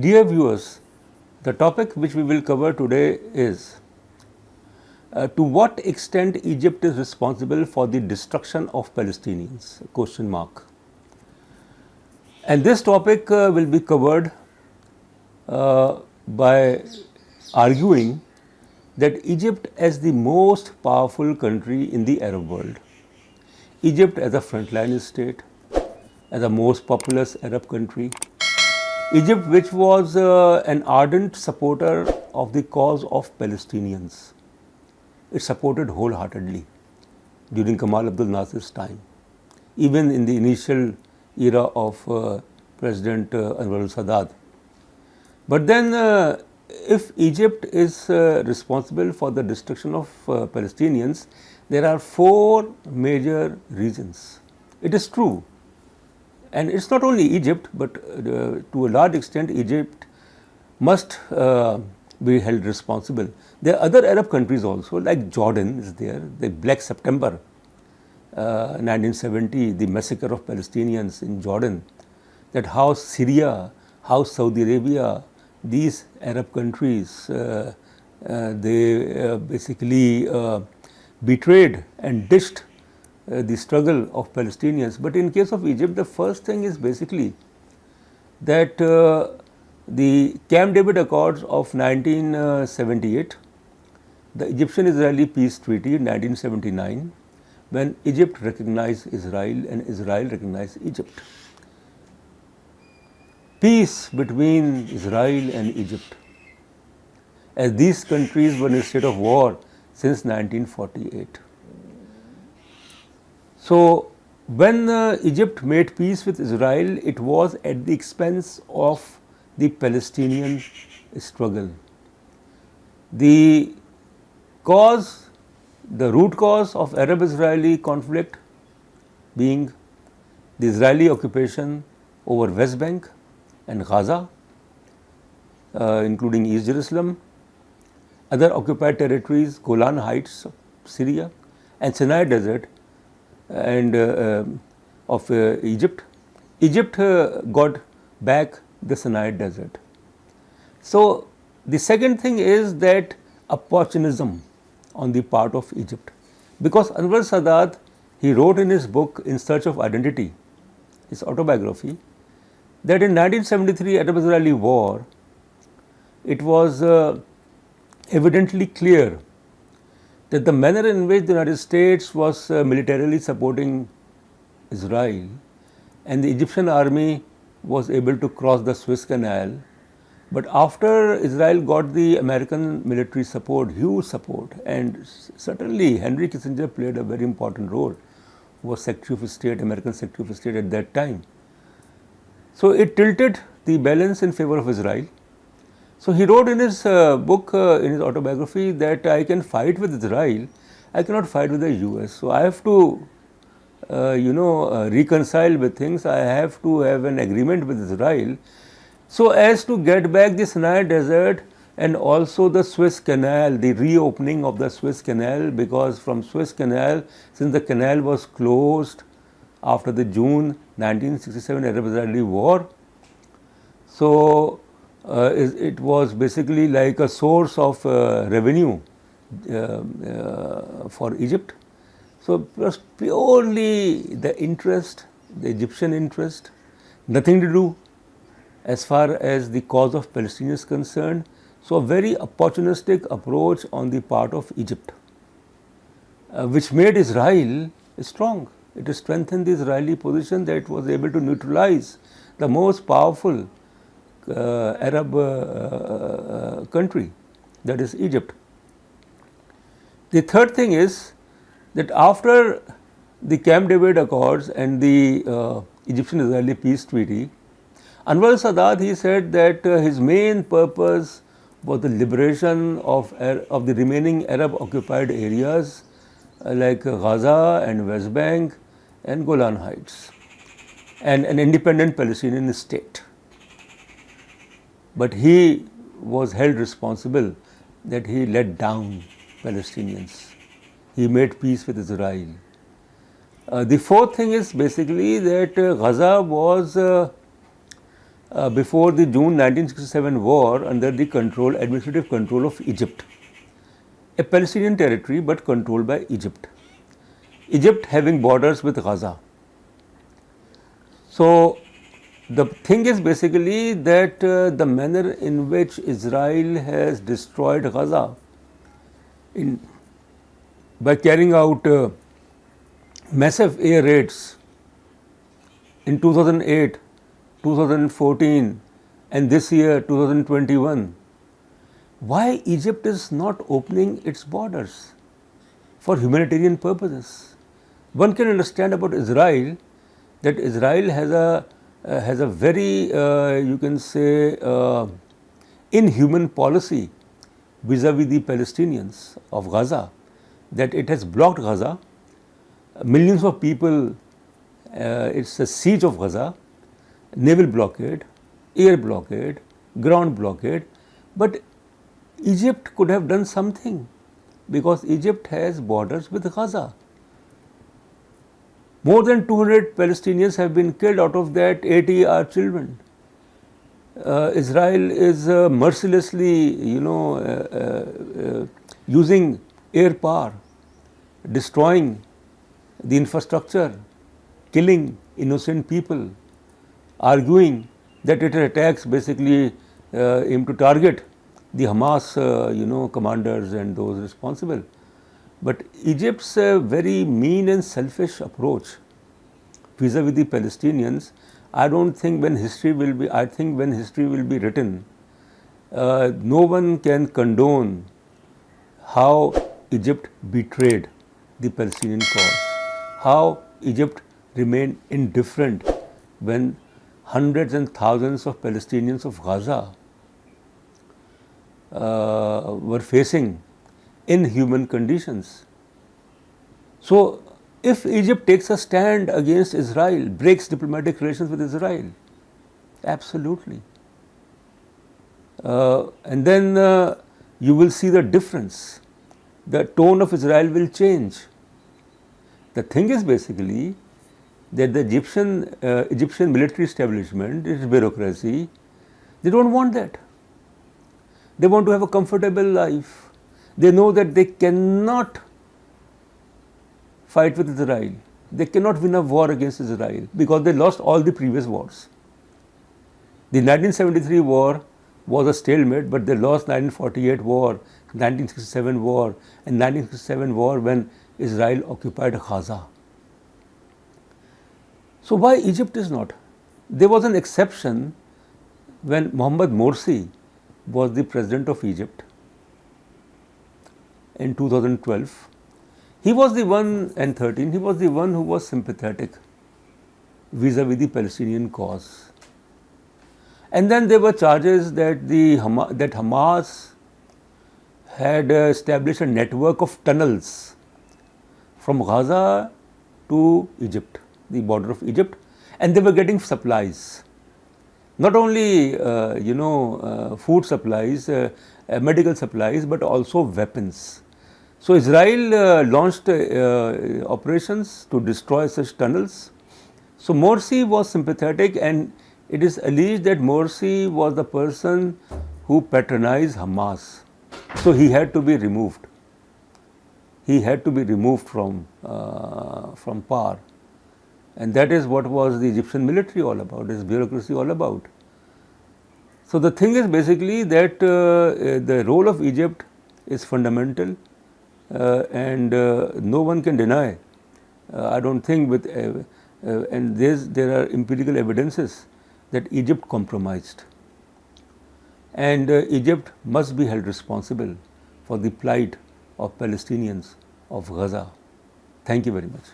Dear viewers, the topic which we will cover today is to what extent Egypt is responsible for the destruction of Palestinians? Question mark. And this topic will be covered by arguing that Egypt as the most powerful country in the Arab world, Egypt as a frontline state, as the most populous Arab country, Egypt which was an ardent supporter of the cause of Palestinians. It supported wholeheartedly during Gamal Abdel Nasser's time, even in the initial era of President Anwar al-Sadat. But then if Egypt is responsible for the destruction of Palestinians, there are four major reasons. It is true, and it is not only Egypt, but to a large extent Egypt must be held responsible. There are other Arab countries also, like Jordan is there, the Black September 1970, the massacre of Palestinians in Jordan, that how Syria, how Saudi Arabia, these Arab countries, they basically betrayed and dished the struggle of Palestinians. But in case of Egypt, the first thing is basically that the Camp David Accords of 1978, the Egyptian-Israeli Peace Treaty in 1979, when Egypt recognized Israel and Israel recognized Egypt. Peace between Israel and Egypt, as these countries were in a state of war since 1948. So, when Egypt made peace with Israel, it was at the expense of the Palestinian struggle. The cause, the root cause of Arab-Israeli conflict being the Israeli occupation over West Bank and Gaza, including East Jerusalem, other occupied territories, Golan Heights of Syria, and Sinai Desert and of Egypt. Egypt got back the Sinai Desert. So, the second thing is that opportunism on the part of Egypt, because Anwar Sadat, he wrote in his book In Search of Identity, his autobiography, that in 1973 Arab-Israeli war, it was evidently clear that the manner in which the United States was militarily supporting Israel and the Egyptian army was able to cross the Suez Canal. But after Israel got the American military support, huge support, and certainly Henry Kissinger played a very important role, who was Secretary of State, American Secretary of State at that time. So, it tilted the balance in favor of Israel. So, he wrote in his book, in his autobiography, that I can fight with Israel, I cannot fight with the US. So, I have to reconcile with things, I have to have an agreement with Israel, so as to get back the Sinai Desert and also the Suez Canal, the reopening of the Suez Canal, because from Suez Canal, since the canal was closed after the June 1967 Arab-Israeli war, so it was basically like a source of revenue for Egypt. So, it was purely the interest, the Egyptian interest, nothing to do as far as the cause of Palestine is concerned. So, a very opportunistic approach on the part of Egypt, which made Israel strong. It strengthened the Israeli position, that it was able to neutralize the most powerful Arab country, that is Egypt. The third thing is that after the Camp David Accords and the Egyptian-Israeli Peace Treaty, Anwar Sadat, he said that his main purpose was the liberation of the remaining Arab occupied areas like Gaza and West Bank and Golan Heights, and an independent Palestinian state. But he was held responsible that he let down Palestinians. He made peace with Israel. The fourth thing is basically that Gaza was before the June 1967 war under the administrative control of Egypt, a Palestinian territory but controlled by Egypt. Egypt having borders with Gaza. So the thing is basically that the manner in which Israel has destroyed Gaza by carrying out massive air raids in 2008, 2014 and this year 2021, why Egypt is not opening its borders for humanitarian purposes? One can understand about Israel that Israel has a very you can say inhuman policy vis-a-vis the Palestinians of Gaza, that it has blocked Gaza, millions of people, it's a siege of Gaza, naval blockade, air blockade, ground blockade, but Egypt could have done something because Egypt has borders with Gaza. More than 200 Palestinians have been killed, out of that 80 are children. Israel is mercilessly, using air power, destroying the infrastructure, killing innocent people, arguing that it attacks basically aim to target the Hamas, commanders and those responsible. But Egypt's very mean and selfish approach vis-a-vis the Palestinians, I don't think when history will be, I think when history will be written, no one can condone how Egypt betrayed the Palestinian cause, how Egypt remained indifferent when hundreds and thousands of Palestinians of Gaza were facing inhuman conditions. So, if Egypt takes a stand against Israel, breaks diplomatic relations with Israel, absolutely. And then you will see the difference. The tone of Israel will change. The thing is basically that the Egyptian military establishment, its bureaucracy, they don't want that. They want to have a comfortable life. They know that they cannot fight with Israel. They cannot win a war against Israel because they lost all the previous wars. The 1973 war was a stalemate, but they lost 1948 war, 1967 war and 1967 war when Israel occupied Gaza. So why Egypt is not? There was an exception when Mohamed Morsi was the president of Egypt in 2012. He was the one, and 13, he was the one who was sympathetic vis-a-vis the Palestinian cause. And then there were charges that Hamas had established a network of tunnels from Gaza to Egypt, the border of Egypt, and they were getting supplies. Not only food supplies, medical supplies, but also weapons. So Israel launched operations to destroy such tunnels. So Morsi was sympathetic, and it is alleged that Morsi was the person who patronized Hamas. So he had to be removed. He had to be removed from power. And that is what was the Egyptian military all about, its bureaucracy all about. So the thing is basically that the role of Egypt is fundamental, and no one can deny. I don't think and there are empirical evidences that Egypt compromised, and Egypt must be held responsible for the plight of Palestinians of Gaza. Thank you very much.